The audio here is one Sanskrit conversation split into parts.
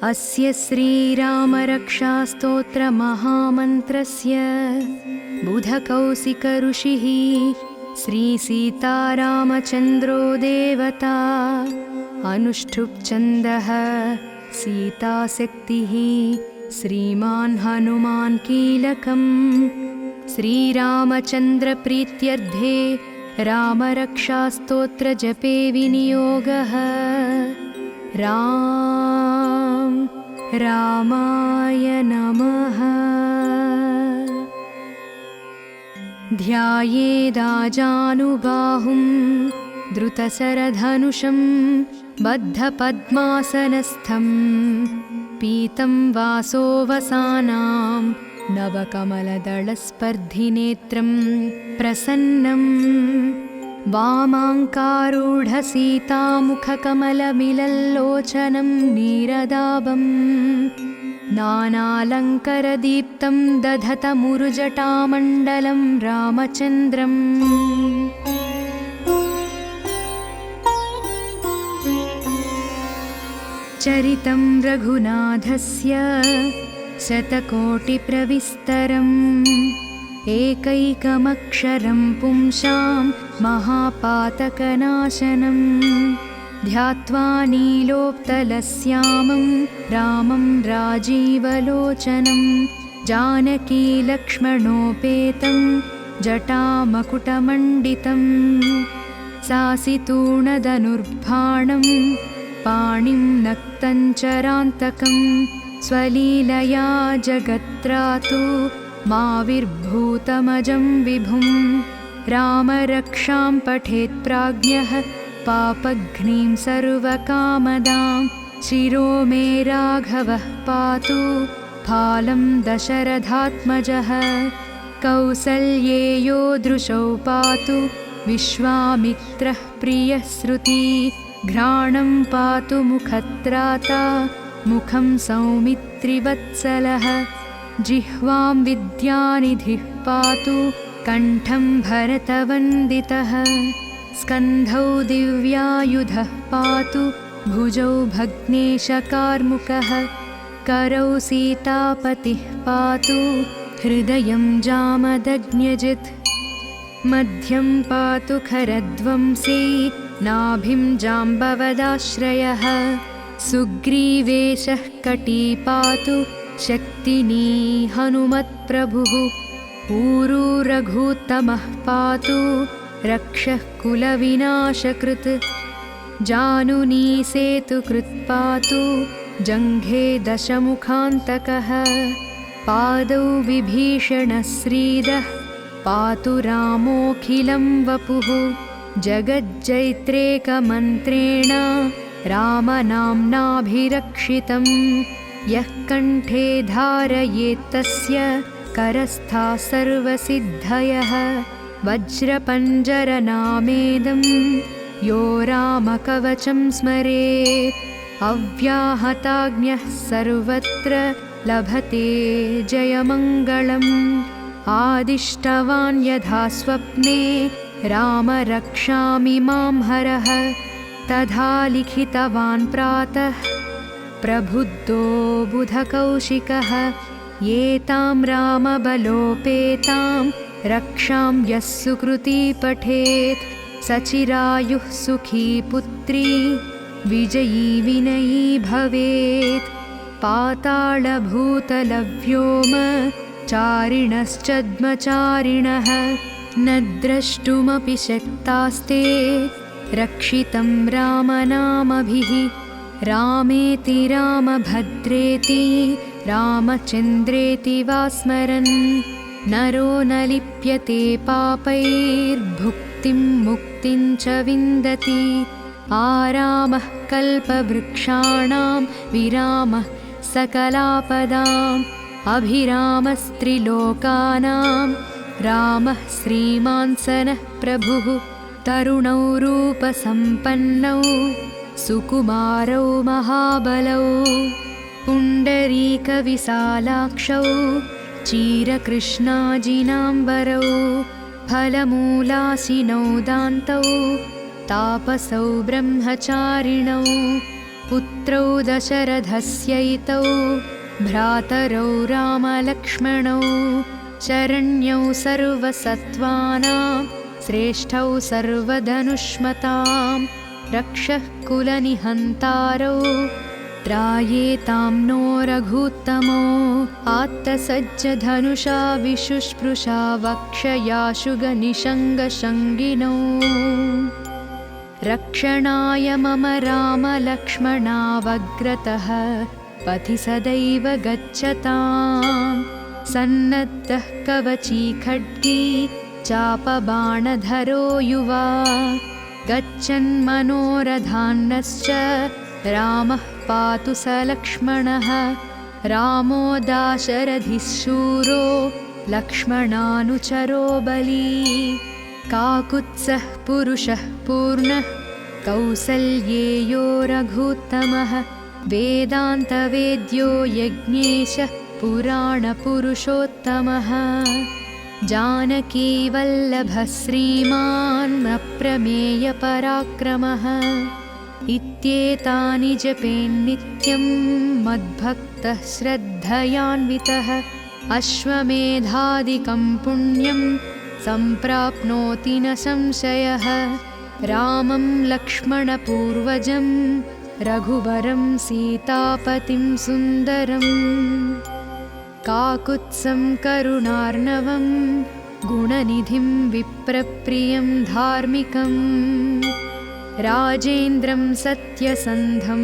अस्य श्रीरामरक्षास्तोत्रमहामन्त्रस्य बुधकौशिकऋषिः श्रीसीतारामचन्द्रो देवता अनुष्ठुप् सीताशक्तिः श्रीमान् हनुमान् कीलकम् श्रीरामचन्द्रप्रीत्यर्थे रामरक्षास्तोत्रजपे विनियोगः। रामाय नमः। ध्यायेदाजानुबाहुं द्रुतशरधनुषं बद्धपद्मासनस्थं पीतं वासोऽवसानां नवकमलदलस्पर्धिनेत्रं प्रसन्नं वामाङ्कारूढसीतामुखकमलमिलल्लोचनं नीरदाभं नानालङ्करदीप्तं दधतमुरुजटामण्डलं रामचन्द्रम्। चरितं रघुनाथस्य शतकोटिप्रविस्तरम् एकैकमक्षरं पुंसां महापातकनाशनं ध्यात्वा नीलोत्पलश्यामं रामं राजीवलोचनं जानकीलक्ष्मणोपेतं जटामकुटमण्डितं सासितूर्णधनुर्बाणं पाणिं नक्तञ्चरान्तकं स्वलीलया जगत्रातु माविर्भूतमजं विभुं रामरक्षां पठेत् प्राज्ञः पापघ्नीं सर्वकामदां शिरो मे राघवः पातु फालं दशरथात्मजः कौसल्येयो दृशौ पातु विश्वामित्रः प्रियः श्रुति घ्राणं पातु मुखत्राता मुखं सौमित्रिवत्सलः जिह्वां विद्यानिधिः पातु कण्ठं भरतवन्दितः स्कन्धौ दिव्यायुधः पातु भुजौ भग्नेशकार्मुकः करौ सीतापतिः पातु हृदयं जामदग्न्यजित् मध्यं पातु खरध्वंसी नाभिं जाम्बवदाश्रयः सुग्रीवेशः कटी पातु शक्तिनी हनुमत्प्रभुः ऊरू रघुत्तमः पातु रक्षः कुलविनाशकृत् जानुनी सेतुकृत् पातु जङ्घे दशमुखान्तकः पादौ विभीषणश्रीदः पातु रामोऽखिलं वपुः जगज्जैत्रेकमन्त्रेण रामनाम्नाभिरक्षितं यः कण्ठे धारयेत्तस्य करस्था सर्वसिद्धयः वज्रपञ्जरनामेदं यो रामकवचं स्मरेत् अव्याहताज्ञः सर्वत्र लभते जयमङ्गलम् आदिष्टवान् यथा स्वप्ने राम रक्षामि मां हरः तथा लिखितवान् प्रातः प्रबुद्धो बुधकौशिकः एतां रामबलोपेतां रक्षां यः सुकृती पठेत् सचिरायुः सुखी पुत्री विजयी विनयी भवेत् पातालभूतलव्योम चारिणश्चद्मचारिणः न द्रष्टुमपि शक्तास्ते रक्षितं रामनामभिः रामेति रामभद्रेति रामचन्द्रेति वा स्मरन् नरो न लिप्यते पापैर्भुक्तिं मुक्तिं च विन्दति आरामः कल्पवृक्षाणां विरामः सकलापदाम् अभिरामस्त्रिलोकानां रामः श्रीमान् सनः प्रभुः तरुणौ रूपसम्पन्नौ सुकुमारौ महाबलौ पुण्डरीकविशालाक्षौ चीरकृष्णाजिनाम्बरौ फलमूलाशिनौ दान्तौ तापसौ ब्रह्मचारिणौ पुत्रौ दशरथस्यैतौ भ्रातरौ रामलक्ष्मणौ शरण्यौ सर्वसत्त्वानां श्रेष्ठौ सर्वधनुष्मतां रक्षः कुलनिहन्तारौ त्रायेतां नो रघूत्तमो आत्तसज्जधनुषा विशुष्पृशा वक्षयाशुगनिषङ्गशङ्गिनौ रक्षणाय मम रामलक्ष्मणावग्रतः पथि सदैव गच्छतां सन्नद्धः कवची खड्गी चापबाणधरो युवा गच्छन्मनोरथान्नश्च रामः पातु स लक्ष्मणः रामो दाशरथिः शूरो लक्ष्मणानुचरो बली काकुत्सः पुरुषः पूर्णः कौसल्येयो रघूत्तमः वेदान्तवेद्यो यज्ञेशः पुराणपुरुषोत्तमः जानकीवल्लभः श्रीमान् अप्रमेयपराक्रमः इत्येतानि जपेन्नित्यं मद्भक्तः श्रद्धयान्वितः अश्वमेधादिकं पुण्यं सम्प्राप्नोति न संशयः रामं लक्ष्मणपूर्वजं रघुवरं सीतापतिं सुन्दरम् काकुत्सं करुणार्णवं गुणनिधिं विप्रप्रियं धार्मिकं राजेन्द्रं सत्यसन्धं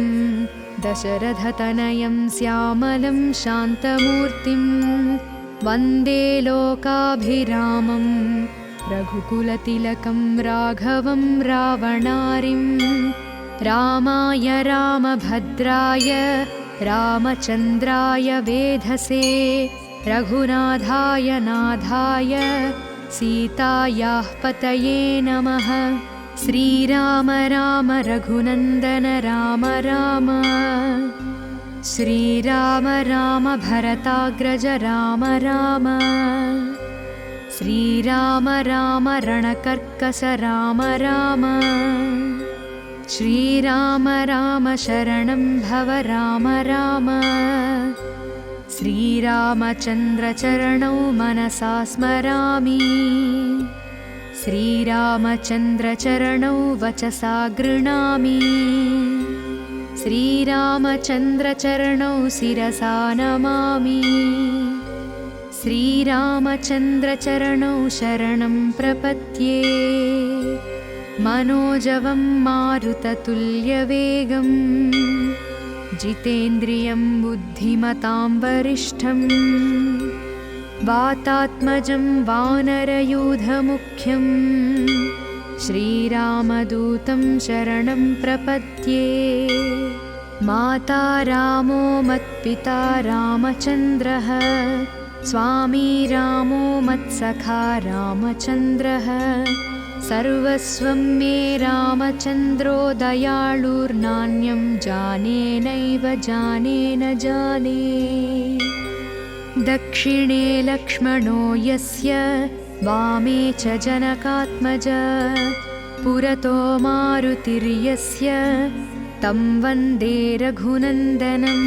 दशरथतनयं श्यामलं शान्तमूर्तिं वन्दे लोकाभिरामं रघुकुलतिलकं राघवं रावणारिं रामाय रामभद्राय रामचन्द्राय वेधसे रघुनाथाय नाथाय सीतायाः पतये नमः श्रीराम राम रघुनन्दन राम राम श्रीराम राम भरताग्रज राम राम श्रीराम राम रणकर्कश राम राम श्रीराम राम शरणं भव राम राम श्रीरामचन्द्रचरणौ मनसा स्मरामि श्रीरामचन्द्रचरणौ वचसा गृह्णामि श्रीरामचन्द्रचरणौ शिरसा नमामि श्रीरामचन्द्रचरणौ शरणं प्रपद्ये मनोजवं मारुततुल्यवेगं जितेन्द्रियं बुद्धिमतां वरिष्ठं वातात्मजं वानरयूथमुख्यं श्रीरामदूतं शरणं प्रपद्ये माता रामो मत्पिता रामचन्द्रः स्वामी रामो मत्सखा रामचन्द्रः सर्वस्वं मे रामचन्द्रो दयाळुर्नान्यं जाने नैव जाने न जाने दक्षिणे लक्ष्मणो यस्य वामे च जनकात्मजा पुरतो मारुतिर्यस्य तं वन्दे रघुनन्दनं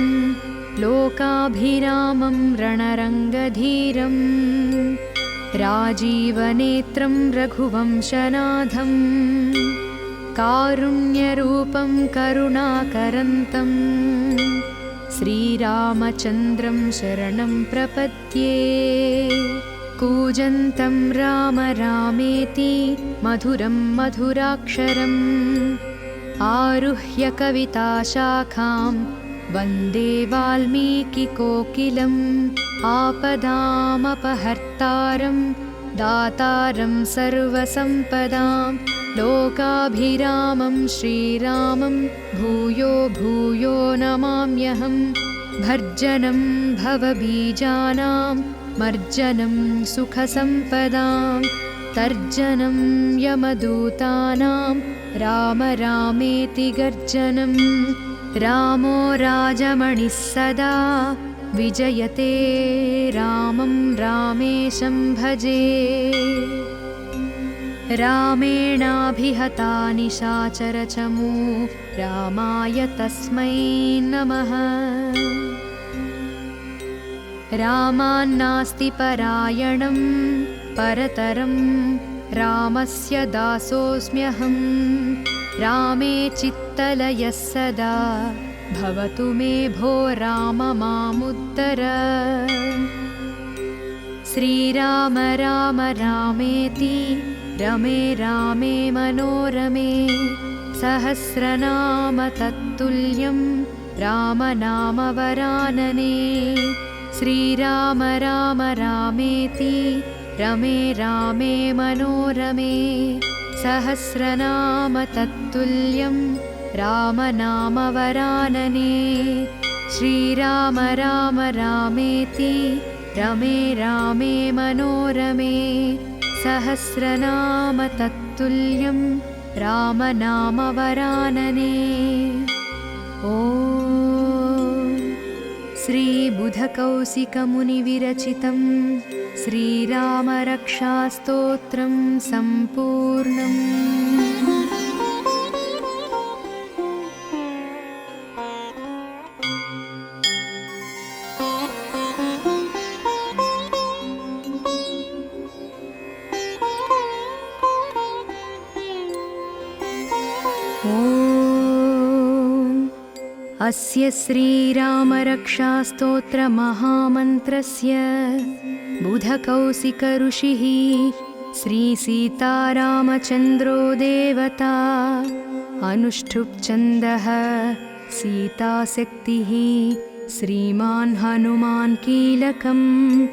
लोकाभिरामं रणरङ्गधीरम् राजीवनेत्रं रघुवंशनाथं कारुण्यरूपं करुणाकरन्तं श्रीरामचन्द्रं शरणं प्रपद्ये कूजन्तं राम रामेति मधुरं मधुराक्षरम् आरुह्य कविताशाखां वन्दे वाल्मीकिकोकिलम् आपदामपहर्तारं दातारं सर्वसम्पदां लोकाभिरामं श्रीरामं भूयो भूयो नमाम्यहं भर्जनं भवबीजानां मर्जनं सुखसम्पदां तर्जनं यमदूतानां राम रामेति गर्जनं रामो राजमणिः सदा विजयते रामं रामेशं भजे रामेणाभिहता निशाचरचमू रामाय तस्मै नमः। रामान्नास्ति परायणं परतरं रामस्य दासोऽस्म्यहं। रामे चित्तलयः सदा भवतु मे भो राम मामुद्धर। श्रीराम राम रामेति रमे रामे मनोरमे। सहस्रनाम तत्तुल्यं रामनामवरानने। श्रीराम राम रामेति रमे रामे मनोरमे। सहस्रनाम तत्तुल्यं रामनामवरानने। श्रीराम राम रामेति रमे रामे मनोरमे। सहस्रनाम तत्तुल्यं रामनामवरानने। ॐ श्रीबुधकौशिकमुनिविरचितं श्रीरामरक्षास्तोत्रं सम्पूर्णम्। अस्य श्रीरामरक्षास्तोत्रमहामन्त्रस्य बुधकौशिकऋषिः श्रीसीतारामचन्द्रो देवता। अनुष्ठुप्छन्दः सीताशक्तिः श्रीमान् हनुमान् कीलकम्।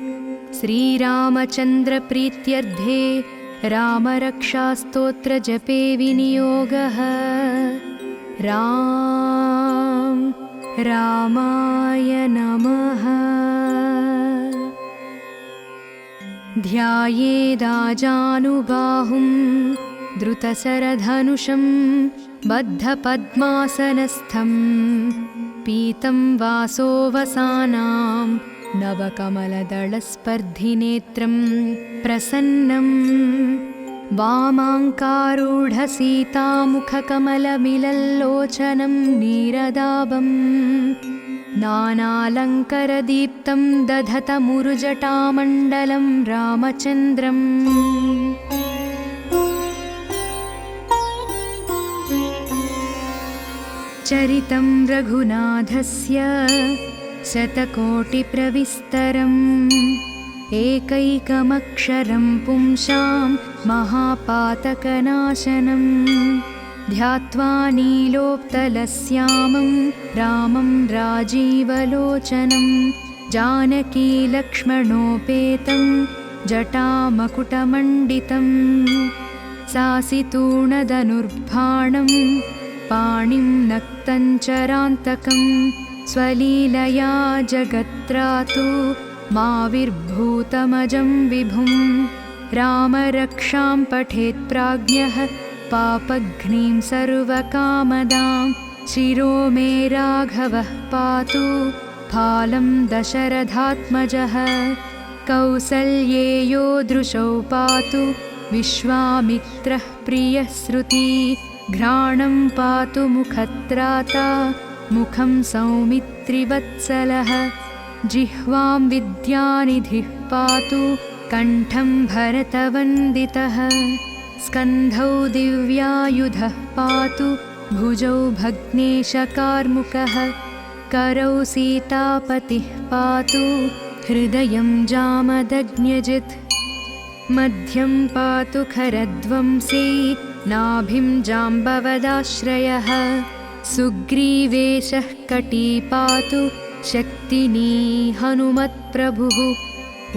श्रीरामचन्द्रप्रीत्यर्थे रामरक्षास्तोत्रजपे विनियोगः। रामाय नमः। ध्यायेदाजानुबाहुं धृतशरधनुषं बद्धपद्मासनस्थं। पीतं वासोऽवसानां नवकमलदलस्पर्धिनेत्रं प्रसन्नं। वामाङ्कारूढसीतामुखकमलमिलल्लोचनं नीरदाभं। नानालङ्करदीप्तं दधतमुरुजटामण्डलं रामचन्द्रम्। चरितं रघुनाथस्य शतकोटिप्रविस्तरम्। एकैकमक्षरं पुंसां महापातकनाशनं। ध्यात्वा नीलोत्पलश्यामं रामं राजीवलोचनं। जानकीलक्ष्मणोपेतं जटामकुटमण्डितं। सासितूर्णधनुर्बाणं पाणिं नक्तञ्चरान्तकं। स्वलीलया जगत्रातु माविर्भूतमजं विभुं। रामरक्षां पठेत् प्राज्ञः पापघ्नीं सर्वकामदां। शिरो मे राघवः पातु फालं दशरथात्मजः। कौसल्येयो दृशौ पातु विश्वामित्रः प्रियः श्रुति। घ्राणं पातु मुखत्राता मुखं सौमित्रिवत्सलः। जिह्वां विद्यानिधिः पातु कण्ठं भरतवन्दितः। स्कन्धौ दिव्यायुधः पातु भुजौ भग्नेशकार्मुकः। करौ सीतापतिः पातु हृदयं जामदग्न्यजित्। मध्यं पातु खरध्वंसी नाभिं जाम्बवदाश्रयः। सुग्रीवेशः कटी पातु शक्तिनी हनुमत्प्रभुः।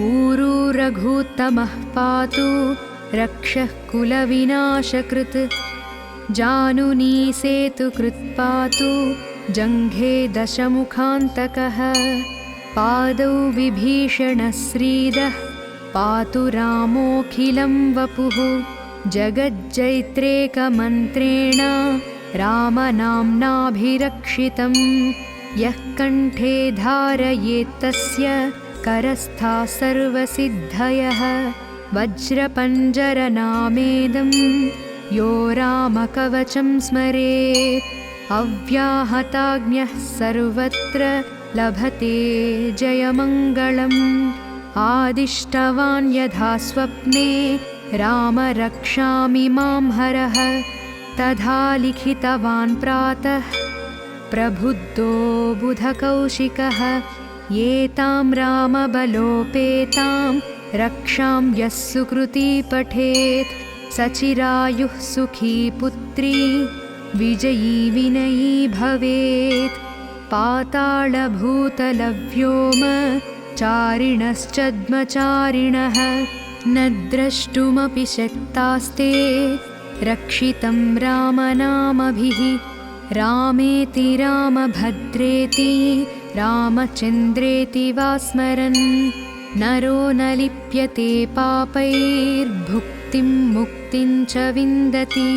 ऊरू रघुत्तमः पातु रक्षः कुलविनाशकृत्। जानुनी सेतुकृत् पातु जङ्घे दशमुखान्तकः। पादौ विभीषणः श्रीदः पातु रामोऽखिलं वपुः। जगज्जैत्रेकमन्त्रेण रामनाम्नाभिरक्षितं। यः कण्ठे धारयेत्तस्य करस्था सर्वसिद्धयः। वज्रपञ्जरनामेदं यो रामकवचं स्मरेत् अव्याहताज्ञः सर्वत्र लभते जयमङ्गलम् आदिष्टवान् यथा स्वप्ने राम रक्षामि मां हरः तथा लिखितवान् प्रातः प्रबुद्धो बुधकौशिकः एतां रामबलोपेतां रक्षां यः सुकृती पठेत् सचिरायुः सुखी पुत्री विजयी विनयी भवेत् पातालभूतलव्योम चारिणश्चद्मचारिणः न द्रष्टुमपि शक्तास्ते रक्षितं रामनामभिः रामेति रामभद्रेति रामचन्द्रेति वा स्मरन् नरो न लिप्यते पापैर्भुक्तिं मुक्तिं च विन्दति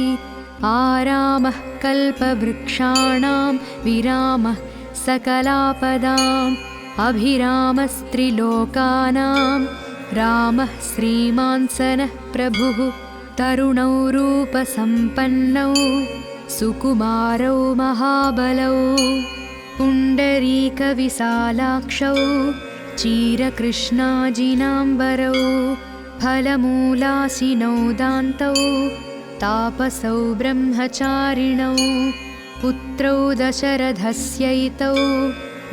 आरामः कल्पवृक्षाणां विरामः सकलापदाम् अभिरामस्त्रिलोकानां रामः श्रीमान् सनः प्रभुः तरुणौ रूपसम्पन्नौ सुकुमारौ महाबलौ पुण्डरीकविशालाक्षौ चीरकृष्णाजिनाम्बरौ फलमूलाशिनौ दान्तौ तापसौ ब्रह्मचारिणौ पुत्रौ दशरथस्यैतौ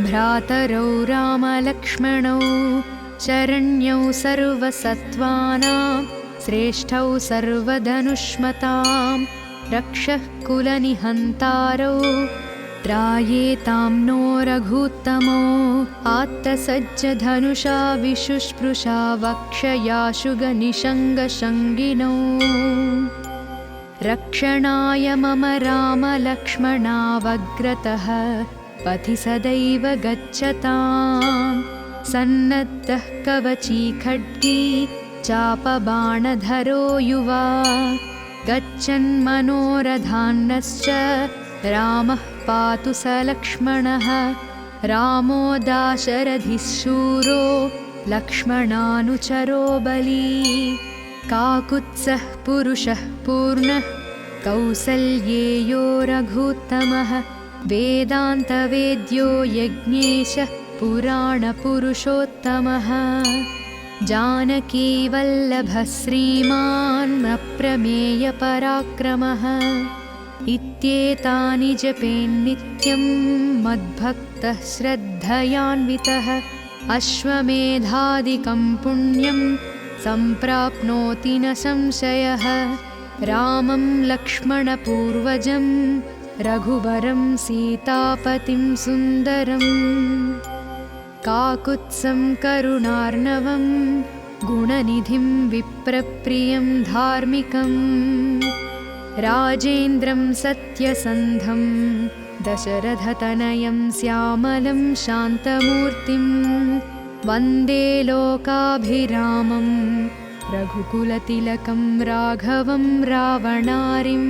भ्रातरौ रामलक्ष्मणौ शरण्यौ सर्वसत्त्वानां श्रेष्ठौ सर्वधनुष्मतां रक्षः कुलनिहन्तारौ त्रायेतां नो रघुत्तमो आत्तसज्जधनुषा विशुष्पृशा वक्षयाशुगनिषङ्गशङ्गिनौ रक्षणाय मम रामलक्ष्मणावग्रतः पथि सदैव गच्छतां सन्नद्धः कवची खड्गी चापबाणधरो युवा गच्छन्मनोरथान्नश्च रामः पातु स लक्ष्मणः रामो दाशरथिः शूरो लक्ष्मणानुचरो बली काकुत्सः पुरुषः पूर्णः कौसल्येयो रघुत्तमः वेदान्तवेद्यो यज्ञेशः पुराणपुरुषोत्तमः जानकीवल्लभः श्रीमान् अप्रमेयपराक्रमः इत्येतानि जपेन्नित्यं मद्भक्तः श्रद्धयान्वितः अश्वमेधादिकं पुण्यं सम्प्राप्नोति न संशयः रामं लक्ष्मणपूर्वजं रघुवरं सीतापतिं सुन्दरम् काकुत्सं करुणार्णवं गुणनिधिं विप्रप्रियं धार्मिकं राजेन्द्रं सत्यसन्धं दशरथतनयं श्यामलं शान्तमूर्तिं वन्दे लोकाभिरामं रघुकुलतिलकं राघवं रावणारिं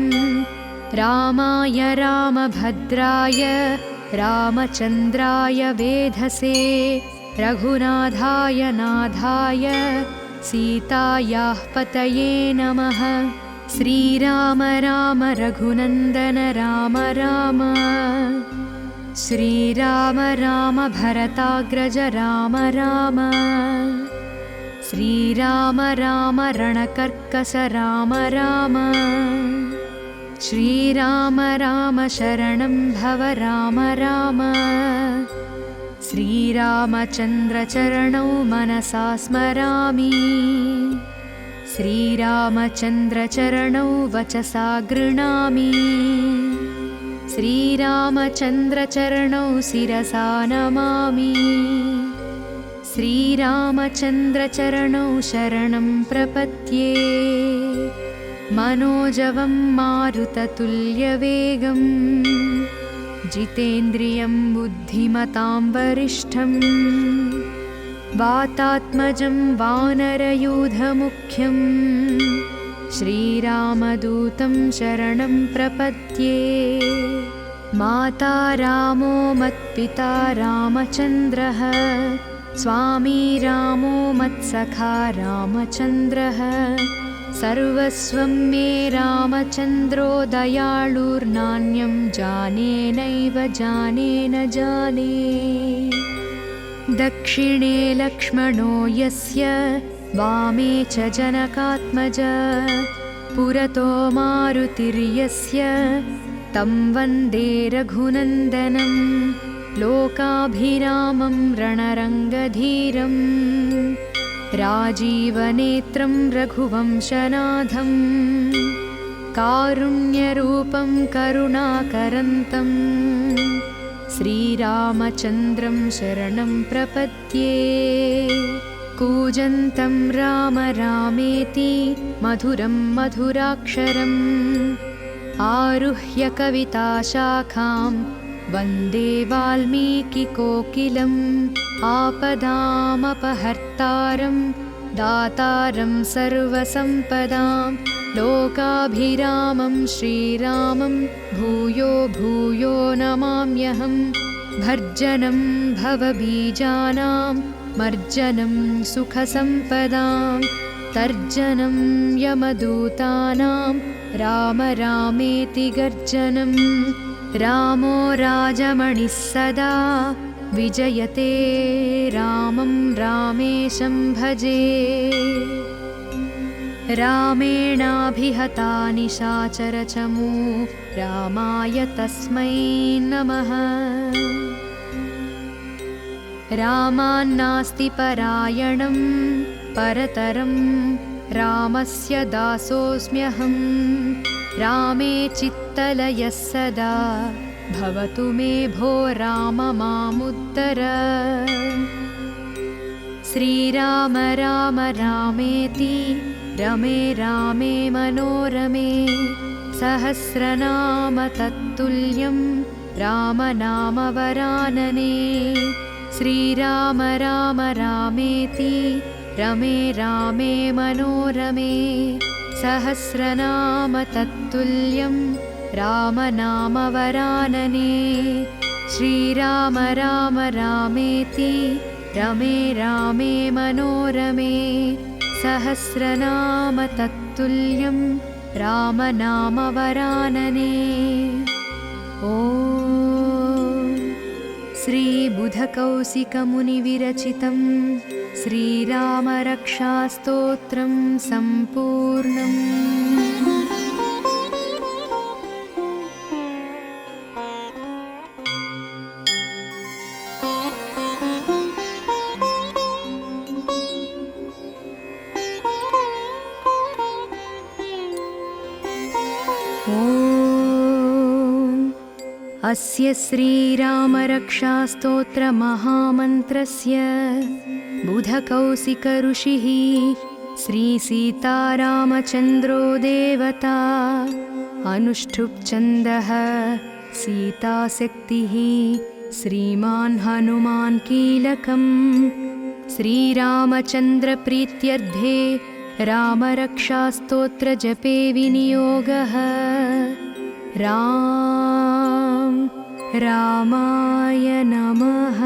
रामाय रामभद्राय रामचन्द्राय वेधसे रघुनाथाय नाथाय सीतायाः पतये नमः श्रीराम राम रघुनन्दन राम राम श्रीराम राम भरताग्रज राम राम श्रीराम राम रणकर्कश राम राम श्रीराम राम शरणं भव राम राम श्रीरामचन्द्रचरणौ मनसा स्मरामि श्रीरामचन्द्रचरणौ वचसा गृह्णामि श्रीरामचन्द्रचरणौ शिरसा नमामि श्रीरामचन्द्रचरणौ शरणं प्रपद्ये मनोजवं मारुततुल्यवेगं जितेन्द्रियं बुद्धिमतां वरिष्ठं वातात्मजं वानरयूथमुख्यं श्रीरामदूतं शरणं प्रपद्ये माता रामो मत्पिता रामचन्द्रः स्वामी रामो मत्सखा रामचन्द्रः सर्वस्वं मे रामचन्द्रो दयाळुर्नान्यं जाने नैव जाने न जाने। दक्षिणे लक्ष्मणो यस्य वामे च जनकात्मजा पुरतो मारुतिर्यस्य तं वन्दे रघुनन्दनं लोकाभिरामं रणरङ्गधीरं राजीवनेत्रं रघुवंशनाथं कारुण्यरूपं करुणाकरन्तं श्रीरामचन्द्रं शरणं प्रपद्ये। कूजन्तं राम रामेति मधुरं मधुराक्षरम् आरुह्य कविताशाखां वन्दे वाल्मीकिकोकिलम् आपदामपहर्तारं दातारं सर्वसम्पदां लोकाभिरामं श्रीरामं भूयो भूयो नमाम्यहं। भर्जनं भवबीजानां मर्जनं सुखसम्पदां तर्जनं यमदूतानां राम रामेति गर्जनं। रामो राजमणिः सदा विजयते रामं रामेशं भजे। रामेणाभिहता निशाचरचमू रामाय तस्मै नमः। रामान्नास्ति परायणं परतरं रामस्य दासोऽस्म्यहं। रामे चित्तलयः सदा भवतु मे भो राम मामुद्धर। श्रीराम राम रामेति रमे रामे मनोरमे सहस्रनाम तत्तुल्यं रामनामवरानने। श्रीराम राम रामेति रमे रामे मनोरमे सहस्रनाम तत्तुल्यं रामनामवरानने। श्रीराम राम रामेति रमे रामे मनोरमे सहस्रनाम तत्तुल्यं रामनामवरानने। ॐ श्रीबुधकौशिकमुनिविरचितं श्रीरामरक्षास्तोत्रं सम्पूर्णम्। अस्य श्रीरामरक्षास्तोत्रमहामन्त्रस्य बुधकौशिकऋषिः श्रीसीतारामचन्द्रो देवता अनुष्ठुप् सीताशक्तिः श्रीमान् हनुमान् कीलकम्। श्रीरामचन्द्रप्रीत्यर्थे रामरक्षास्तोत्रजपे विनियोगः। रामाय नमः।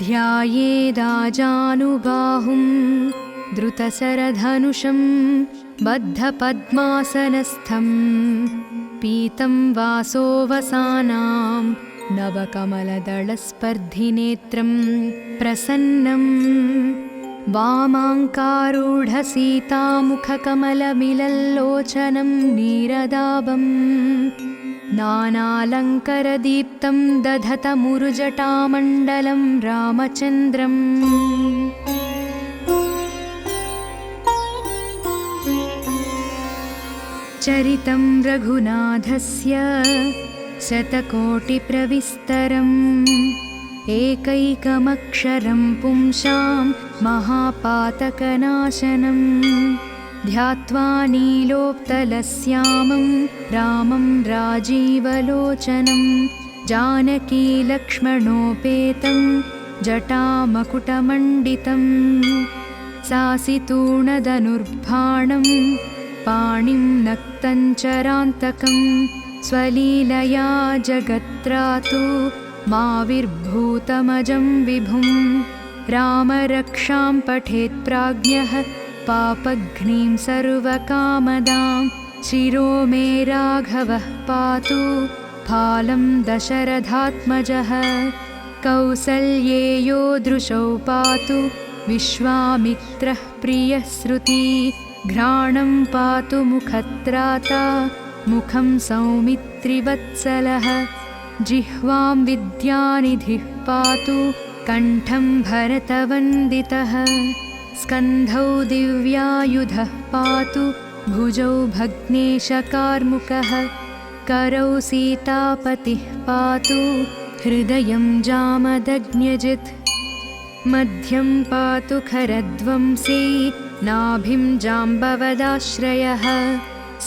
ध्यायेदाजानुबाहुं द्रुतशरधनुषं बद्धपद्मासनस्थं पीतं वासोऽवसानां नवकमलदलस्पर्धिनेत्रं प्रसन्नं वामाङ्कारूढसीतामुखकमलमिलल्लोचनं नीरदाभं नानालङ्करदीप्तं दधतमुरुजटामण्डलं रामचन्द्रम्। चरितं रघुनाथस्य शतकोटिप्रविस्तरम् एकैकमक्षरं पुंसां महापातकनाशनं ध्यात्वा नीलोत्पलश्यामं रामं राजीवलोचनं जानकीलक्ष्मणोपेतं जटामकुटमण्डितं सासितूणधनुर्बाणं पाणिं नक्तं चरान्तकं स्वलीलया जगत्रातु माविर्भूतमजं विभुं रामरक्षां पठेत् प्राज्ञः पापघ्नीं सर्वकामदां शिरो मे राघवः पातु फालं दशरथात्मजः कौसल्येयो दृशौ पातु विश्वामित्रः प्रियः श्रुति घ्राणं पातु मुखत्राता मुखं सौमित्रिवत्सलः जिह्वां विद्यानिधिः पातु कण्ठं भरतवन्दितः स्कन्धौ दिव्यायुधः पातु भुजौ भग्नेशकार्मुकः करौ सीतापतिः पातु हृदयं जामदग्न्यजित् मध्यं पातु खरध्वंसी नाभिं जाम्बवदाश्रयः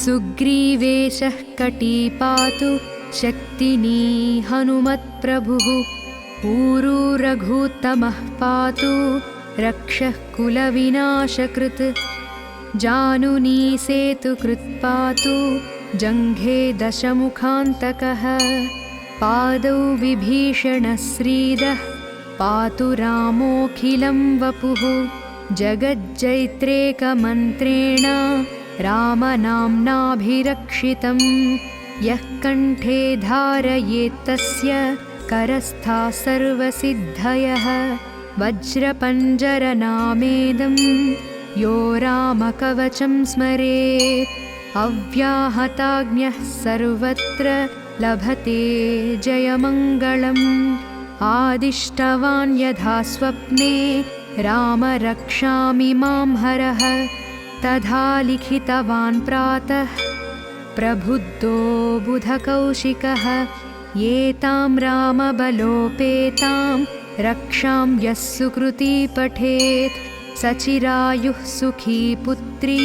सुग्रीवेशः कटी पातु शक्तिनी हनुमत्प्रभुः ऊरू रघुत्तमः पातु रक्षः कुलविनाशकृत् जानुनी सेतुकृत् पातु जङ्घे दशमुखान्तकः पादौ विभीषणश्रीदः पातु रामोऽखिलं वपुः जगज्जैत्रेकमन्त्रेण रामनाम्नाभिरक्षितं यः कण्ठे धारयेत्तस्य करस्था सर्वसिद्धयः वज्रपञ्जरनामेदं यो रामकवचं स्मरेत् अव्याहताज्ञः सर्वत्र लभते जयमङ्गलम् आदिष्टवान् यथा स्वप्ने राम रक्षामि मां हरः तथा लिखितवान् प्रातः प्रबुद्धो बुधकौशिकः एतां रामबलोपेतां रक्षां यः सुकृती पठेत् सचिरायुः सुखी पुत्री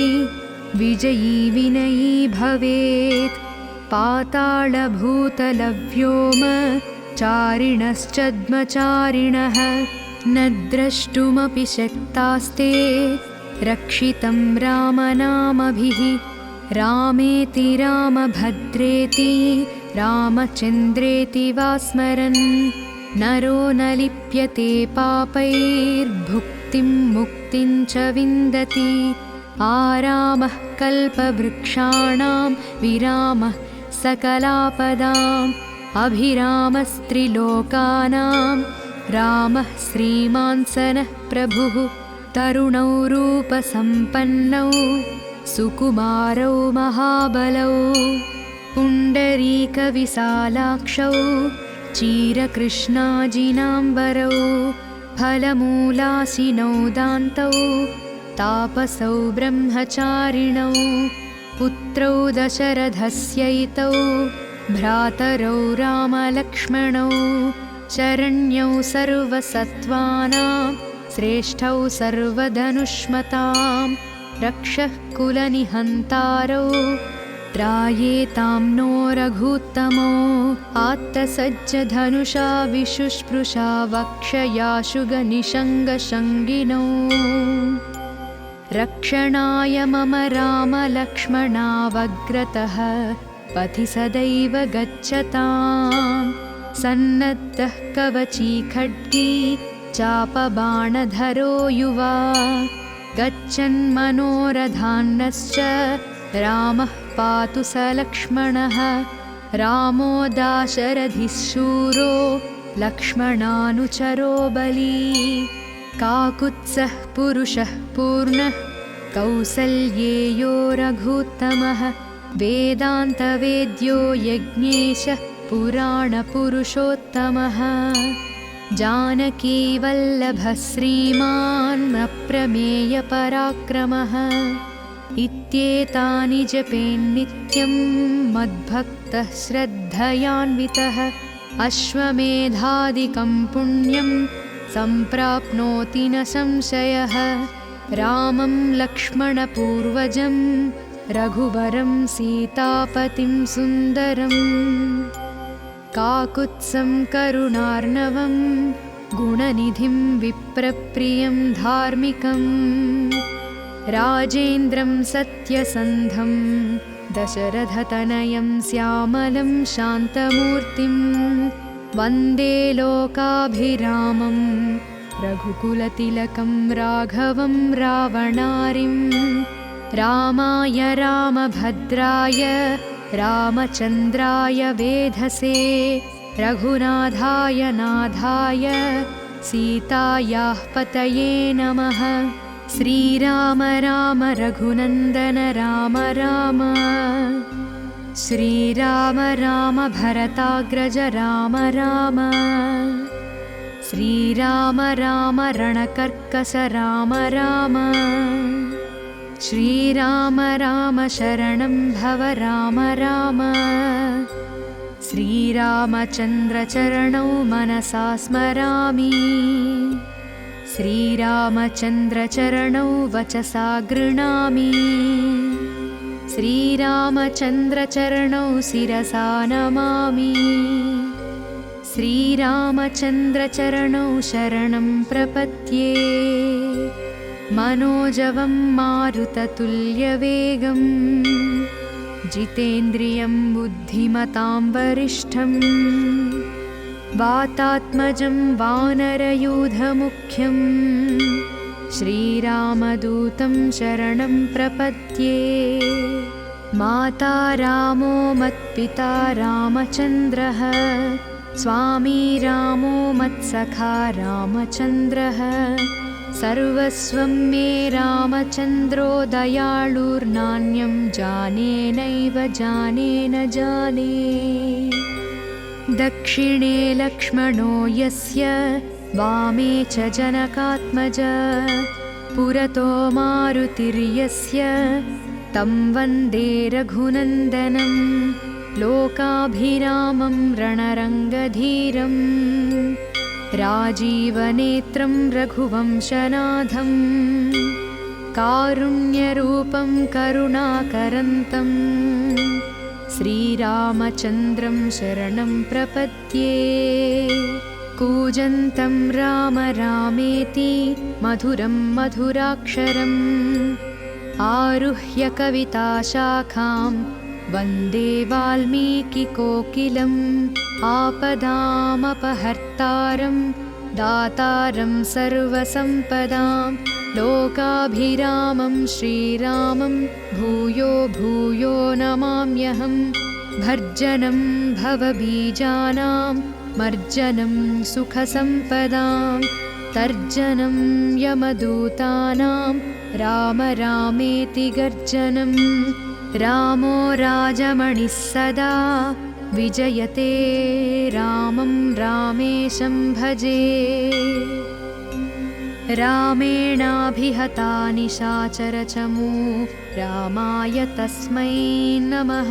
विजयी विनयी भवेत् पातालभूतलव्योम चारिणश्चद्मचारिणः न द्रष्टुमपि शक्तास्ते रक्षितं रामनामभिः रामेति रामभद्रेति रामचन्द्रेति वा स्मरन् नरो न लिप्यते पापैर्भुक्तिं मुक्तिं च विन्दति आरामः कल्पवृक्षाणां विरामः सकलापदाम् अभिरामस्त्रिलोकानां रामः श्रीमान् सनः प्रभुः तरुणौ रूपसम्पन्नौ सुकुमारौ महाबलौ पुण्डरीकविशालाक्षौ चीरकृष्णाजिनाम्बरौ फलमूलाशिनौ दान्तौ तापसौ ब्रह्मचारिणौ पुत्रौ दशरथस्यैतौ भ्रातरौ रामलक्ष्मणौ शरण्यौ सर्वसत्त्वानां श्रेष्ठौ सर्वधनुष्मतां रक्षः कुलनिहन्तारौ त्रायेतां नो रघुत्तमो आत्तसज्जधनुषा विशुष्पृशा वक्षयाशुगनिषङ्गशङ्गिनौ रक्षणाय मम रामलक्ष्मणावग्रतः पथि सदैव गच्छतां सन्नद्धः कवची खड्गी चापबाणधरो युवा गच्छन्मनोरथान्नश्च रामः पातु स लक्ष्मणः रामो दाशरथिः शूरो लक्ष्मणानुचरो बली काकुत्सः पुरुषः पूर्णः कौसल्येयो रघुत्तमः वेदान्तवेद्यो यज्ञेशः पुराणपुरुषोत्तमः जानकीवल्लभः श्रीमान् अप्रमेयपराक्रमः इत्येतानि जपेन्नित्यं मद्भक्तः श्रद्धयान्वितः अश्वमेधादिकं पुण्यं सम्प्राप्नोति न संशयः रामं लक्ष्मणपूर्वजं रघुवरं सीतापतिं सुन्दरम् काकुत्सं करुणार्णवं गुणनिधिं विप्रप्रियं धार्मिकं राजेन्द्रं सत्यसन्धं दशरथतनयं श्यामलं शान्तमूर्तिं वन्दे लोकाभिरामं रघुकुलतिलकं राघवं रावणारिं रामाय रामभद्राय रामचन्द्राय वेधसे रघुनाथाय नाथाय सीतायाः पतये नमः। श्रीराम राम रघुनन्दन राम राम श्रीराम राम भरताग्रज राम राम श्रीराम राम रणकर्कश राम राम श्रीराम राम शरणं भव राम राम श्रीरामचन्द्रचरणौ मनसा स्मरामि श्रीरामचन्द्रचरणौ वचसा गृह्णामि श्रीरामचन्द्रचरणौ शिरसा नमामि श्रीरामचन्द्रचरणौ शरणं प्रपद्ये मनोजवं मारुततुल्यवेगं जितेन्द्रियं बुद्धिमतां वरिष्ठं वातात्मजं वानरयूथमुख्यं श्रीरामदूतं शरणं प्रपद्ये। माता रामो मत्पिता रामचन्द्रः स्वामी रामो मत्सखा रामचन्द्रः सर्वस्वं मे रामचन्द्रो दयालुर्नान्यं जाने नैव जाने न जाने। दक्षिणे लक्ष्मणो यस्य वामे च जनकात्मजा पुरतो मारुतिर्यस्य तं वन्दे रघुनन्दनं लोकाभिरामं रणरङ्गधीरं राजीवनेत्रं रघुवंशनाथं कारुण्यरूपं करुणाकरन्तं श्रीरामचन्द्रं शरणं प्रपद्ये। कूजन्तं राम रामेति मधुरं मधुराक्षरम् आरुह्य कविताशाखां वन्दे वाल्मीकिकोकिलम् आपदामपहर्तारं दातारं सर्वसम्पदां लोकाभिरामं श्रीरामं भूयो भूयो नमाम्यहं। भर्जनं भवबीजानां मर्जनं सुखसम्पदां तर्जनं यमदूतानां राम रामेति गर्जनं। रामो राजमणिः सदा विजयते रामं रामेशं भजे। रामेणाभिहता निशाचरचमू रामाय तस्मै नमः।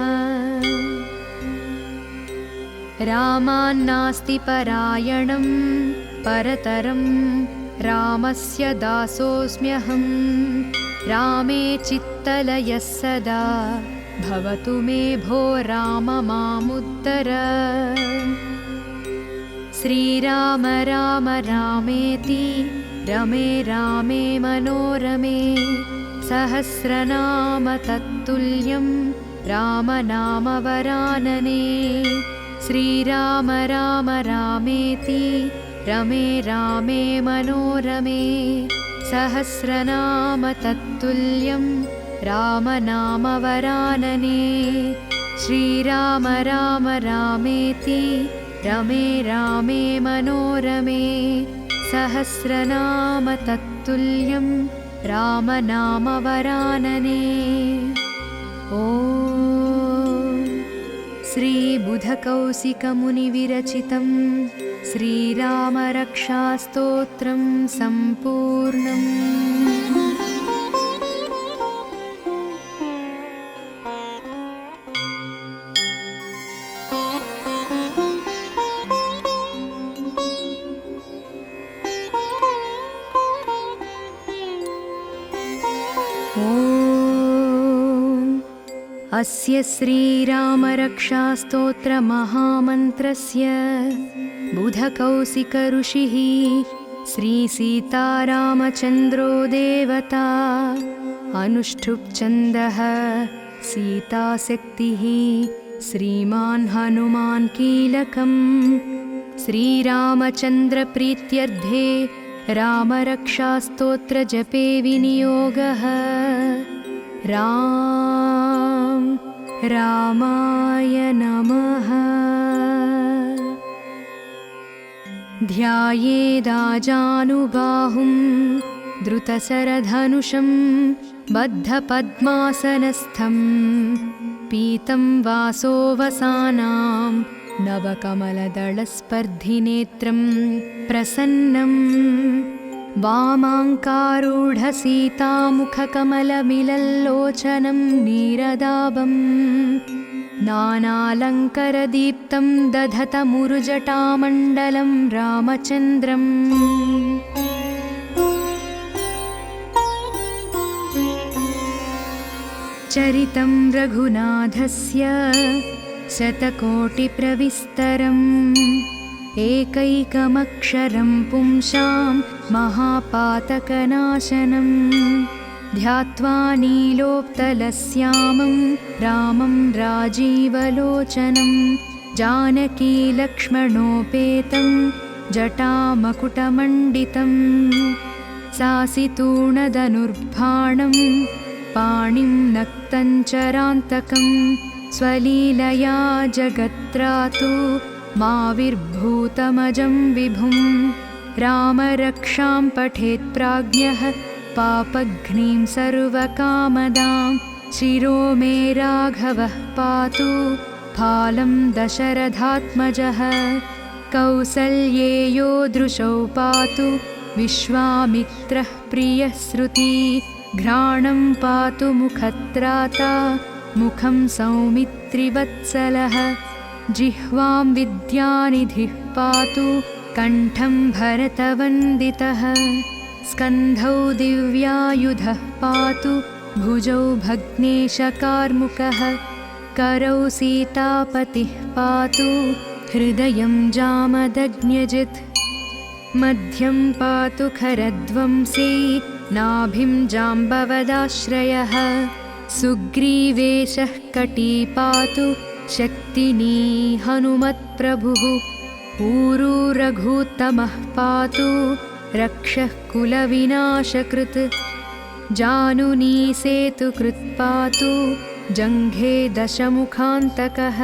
रामान्नास्ति परायणं परतरं रामस्य दासोऽस्म्यहं। रामे चित्तलयः सदा भवतु मे भो राम मामुद्धर। श्रीराम राम रामेति रमे रामे मनोरमे सहस्रनाम तत्तुल्यं रामनामवरानने। श्रीराम राम रामेति रमे रामे मनोरमे सहस्रनाम तत्तुल्यं रामनामवरानने। श्रीराम राम रामेति रमे रामे मनोरमे सहस्रनाम तत्तुल्यं रामनामवरानने। ॐ श्रीबुधकौशिकमुनिविरचितं श्रीरामरक्षास्तोत्रं सम्पूर्णम्। अस्य श्रीरामरक्षास्तोत्रमहामन्त्रस्य बुधकौशिकऋषिः श्रीसीतारामचन्द्रो देवता अनुष्ठुप्-छन्दः सीताशक्तिः श्रीमान् हनुमान् कीलकम् श्रीरामचन्द्रप्रीत्यर्थे रामरक्षास्तोत्रजपे विनियोगः। रामाय नमः। ध्यायेदाजानुबाहुं द्रुतशरधनुषं बद्धपद्मासनस्थं पीतं वासोऽवसानां नवकमलदलस्पर्धिनेत्रं प्रसन्नं वामाङ्कारूढसीतामुखकमलमिलल्लोचनं नीरदाभं नानालङ्करदीप्तं दधतमुरुजटामण्डलं रामचन्द्रम्। चरितं रघुनाथस्य शतकोटिप्रविस्तरम् एकैकमक्षरं पुंसां महापातकनाशनं ध्यात्वा नीलोत्पलश्यामं रामं राजीवलोचनं जानकीलक्ष्मणोपेतं जटामकुटमण्डितं सासितूणधनुर्बाणं पाणिं नक्तञ्चरान्तकं स्वलीलया जगत्रातु माविर्भूतमजं विभुं रामरक्षां पठेत् प्राज्ञः पापघ्नीं सर्वकामदां शिरो मे राघवः पातु फालं दशरथात्मजः कौसल्येयो दृशौ पातु विश्वामित्रः प्रियः श्रुति घ्राणं पातु मुखत्राता मुखं सौमित्रिवत्सलः जिह्वां विद्यानिधिः पातु कण्ठं भरतवन्दितः स्कन्धौ दिव्यायुधः पातु भुजौ भग्नेशकार्मुकः करौ सीतापतिः पातु हृदयं जामदग्न्यजित् मध्यं पातु खरध्वंसी नाभिं जाम्बवदाश्रयः सुग्रीवेशः कटी पातु शक्तिनी हनुमत्प्रभुः ऊरू रघुत्तमः पातु रक्षः कुलविनाशकृत् जानुनी सेतुकृत् पातु जङ्घे दशमुखान्तकः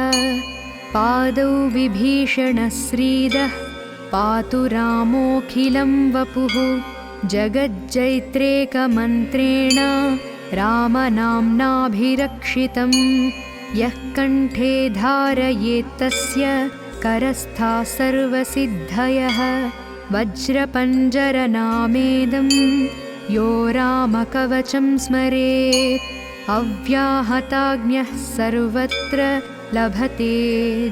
पादौ विभीषणश्रीदः पातु रामोऽखिलं वपुः जगज्जैत्रेकमन्त्रेण रामनाम्नाभिरक्षितं यः कण्ठे धारयेत्तस्य करस्थाः सर्वसिद्धयः वज्रपञ्जरनामेदं यो रामकवचं स्मरेत् अव्याहताज्ञः सर्वत्र लभते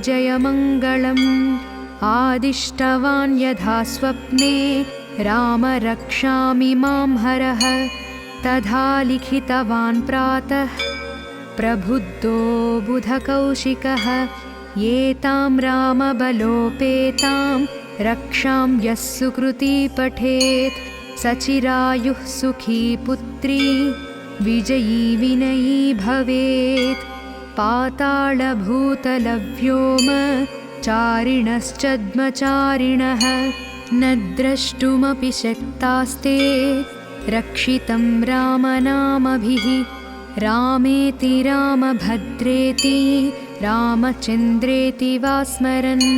जयमङ्गलम् आदिष्टवान् यथा स्वप्ने राम रक्षामि मां हरः तथा लिखितवान् प्रातः प्रबुद्धो बुधकौशिकः एतां रामबलोपेतां रक्षां यः सुकृती पठेत् सचिरायुः सुखी पुत्री विजयी विनयी भवेत् पातालभूतलव्योम चारिणश्चद्मचारिणः न द्रष्टुमपि शक्तास्ते रक्षितं रामनामभिः रामेति रामभद्रेति रामचन्द्रेति वा स्मरन्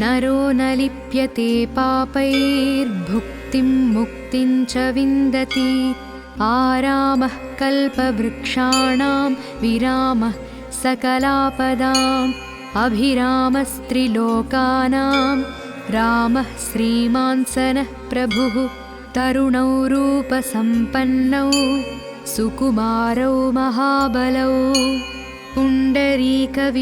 नरो न लिप्यते पापैर्भुक्तिं मुक्तिं च विन्दति आरामः कल्पवृक्षाणां विरामः सकलापदाम् अभिरामस्त्रिलोकानां रामः श्रीमान् सनः प्रभुः तरुणौ रूपसम्पन्नौ सुकुमारौ महाबलौ पुण्डरीकविशालाक्षौ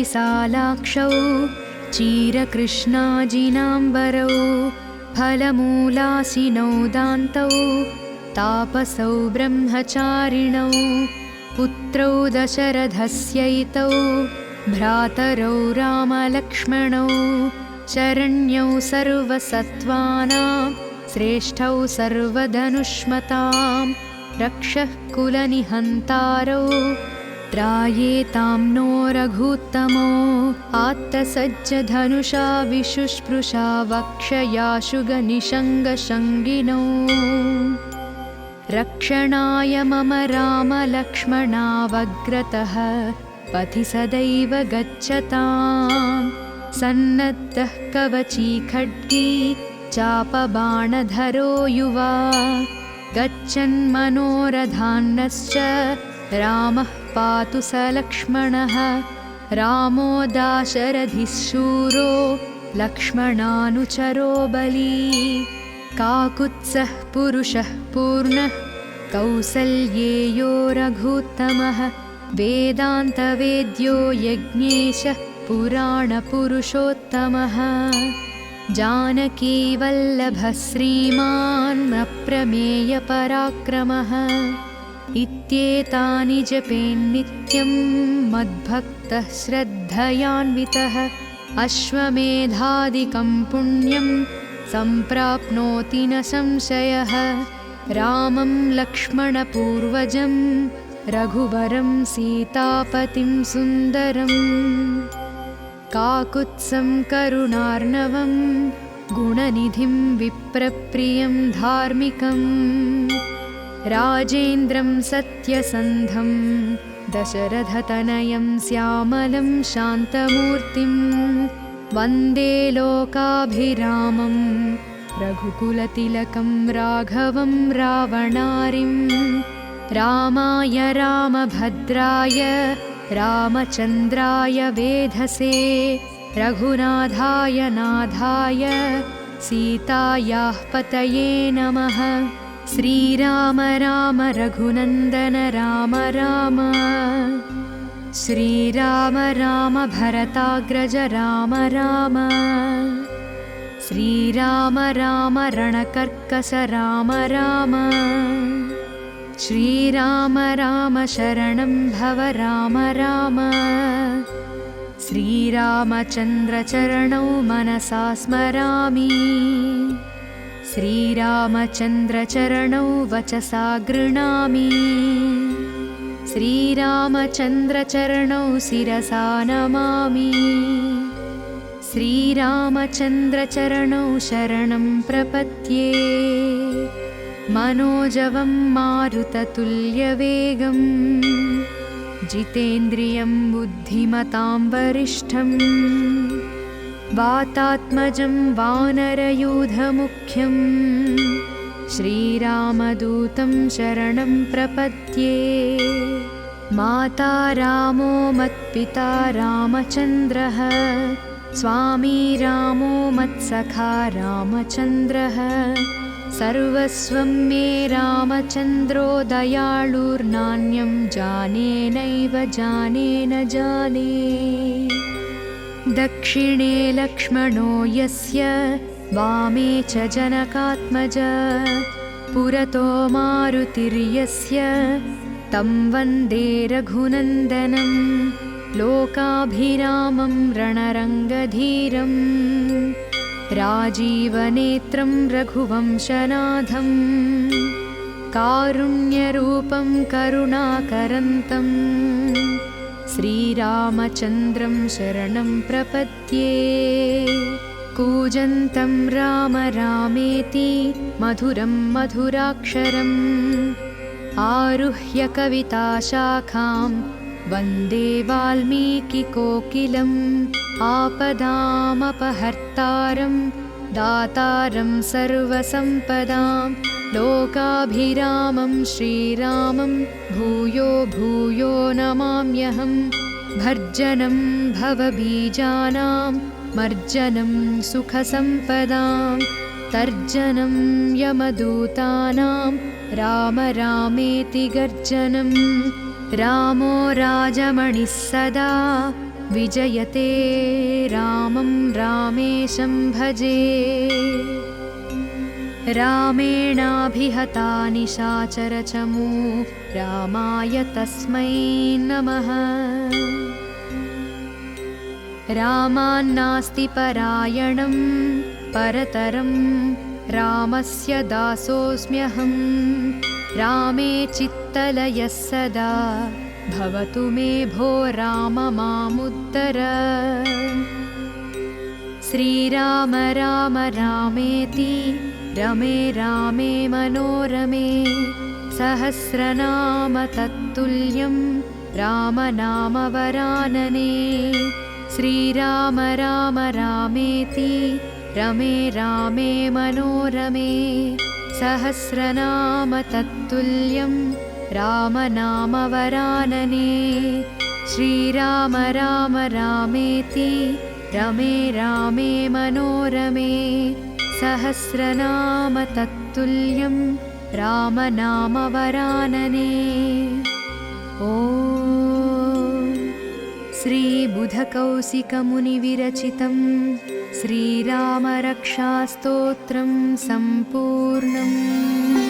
चीरकृष्णाजिनाम्बरौ फलमूलाशिनौ दान्तौ तापसौ ब्रह्मचारिणौ पुत्रौ दशरथस्यैतौ भ्रातरौ रामलक्ष्मणौ शरण्यौ सर्वसत्त्वानां श्रेष्ठौ सर्वधनुष्मतां रक्षः कुलनिहन्तारौ त्रायेतां नो रघूत्तमो आत्तसज्जधनुषा विशुष्पृशा वक्षयाशुगनिषङ्गशङ्गिनौ रक्षणाय मम रामलक्ष्मणावग्रतः पथि सदैव गच्छताम् सन्नद्धः कवची खड्गी चापबाणधरो युवा गच्छन्मनोरथान्नश्च रामः पातु स लक्ष्मणः रामो दाशरथिः शूरो लक्ष्मणानुचरो बली काकुत्सः पुरुषः पूर्णः कौसल्येयो रघूत्तमः वेदान्तवेद्यो यज्ञेशः पुराणपुरुषोत्तमः जानकीवल्लभः श्रीमान् अप्रमेयपराक्रमः इत्येतानि जपेन्नित्यं मद्भक्तः श्रद्धयान्वितः अश्वमेधादिकं पुण्यं सम्प्राप्नोति न संशयः रामं लक्ष्मणपूर्वजं रघुवरं सीतापतिं सुन्दरम् काकुत्सं करुणार्णवं गुणनिधिं विप्रप्रियं धार्मिकम् राजेन्द्रं सत्यसन्धं दशरथतनयं श्यामलं शान्तमूर्तिं वन्दे लोकाभिरामं रघुकुलतिलकं राघवं रावणारिं रामाय रामभद्राय रामचन्द्राय वेधसे रघुनाथाय नाथाय सीतायाः पतये नमः श्रीराम राम रघुनन्दन राम राम श्रीराम राम भरताग्रज राम राम श्रीराम राम रणकर्कश राम राम श्रीराम राम शरणं भव राम राम श्रीरामचन्द्रचरणौ मनसा स्मरामि श्रीरामचन्द्रचरणौ वचसा गृह्णामि श्रीरामचन्द्रचरणौ शिरसा नमामि श्रीरामचन्द्रचरणौ शरणं प्रपद्ये मनोजवं मारुततुल्यवेगं जितेन्द्रियं बुद्धिमतां वरिष्ठं वातात्मजं वानरयूथमुख्यं श्रीरामदूतं शरणं प्रपद्ये माता रामो मत्पिता रामचन्द्रः स्वामी रामो मत्सखा रामचन्द्रः सर्वस्वं मे रामचन्द्रो दयालुर्नान्यं जाने नैव जाने न जाने दक्षिणे लक्ष्मणो यस्य वामे च जनकात्मजा पुरतो मारुतिर्यस्य तं वन्दे रघुनन्दनं लोकाभिरामं रणरङ्गधीरम् राजीवनेत्रं रघुवंशनाथं कारुण्यरूपं करुणाकरन्तं श्रीरामचन्द्रं शरणं प्रपद्ये कूजन्तं राम रामेति मधुरं मधुराक्षरम् आरुह्य कविताशाखां वन्दे वाल्मीकिकोकिलम् आपदामपहर्तारं दातारं सर्वसम्पदां लोकाभिरामं श्रीरामं भूयो भूयो नमाम्यहं भर्जनं भवबीजानां मर्जनं सुखसम्पदां तर्जनं यमदूतानां राम रामेति गर्जनं रामो राजमणिः सदा विजयते रामं रामेशं भजे रामेणाभिहता निशाचरचमू रामाय तस्मै नमः रामान्नास्ति परायणं परतरं रामस्य दासोऽस्म्यहं रामे चित्तलयः सदा भवतु मे भो राम मामुत्तर। श्रीराम राम रामेति रमे रामे मनोरमे सहस्रनाम तत्तुल्यं रामनामवरानने। श्रीराम राम रामेति रमे रामे मनोरमे सहस्रनाम तत्तुल्यं रामनामवरानने। श्रीराम राम रामेति रमे रामे मनोरमे सहस्रनाम तत्तुल्यं रामनामवरानने। ॐ श्रीबुधकौशिकमुनिविरचितं श्रीरामरक्षास्तोत्रं सम्पूर्णम्।